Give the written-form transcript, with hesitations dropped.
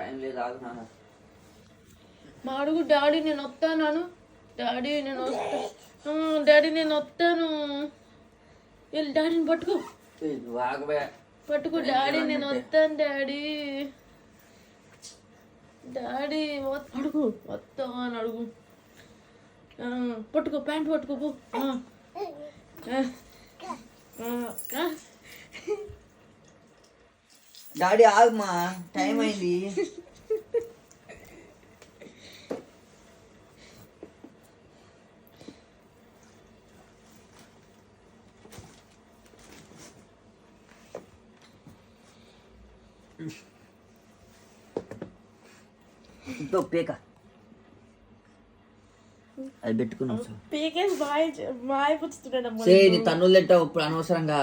Time లేదు ఆగు నాన్న. మా అడుగు డాడీ నేను వస్తాను. డాడీ నేను వస్తాను. డాడీ నేను వస్తాను. వెళ్ళి డాడీని పట్టుకో. నువ్వు ఆగబే. పట్టుకో డాడీ నేను వస్తాను. డాడీ డాడీ అడుగు వస్తా అని అడుగు. పట్టుకో ప్యాంట్ పట్టుకో పో. డాడీ ఆగమ్మా, టైం అయింది. పేక అది పెట్టుకున్నావు పీకేసి బాయ్ పుచ్చుతున్నాడు. నీ తన్నులు తింటావు ఇప్పుడు అనవసరంగా.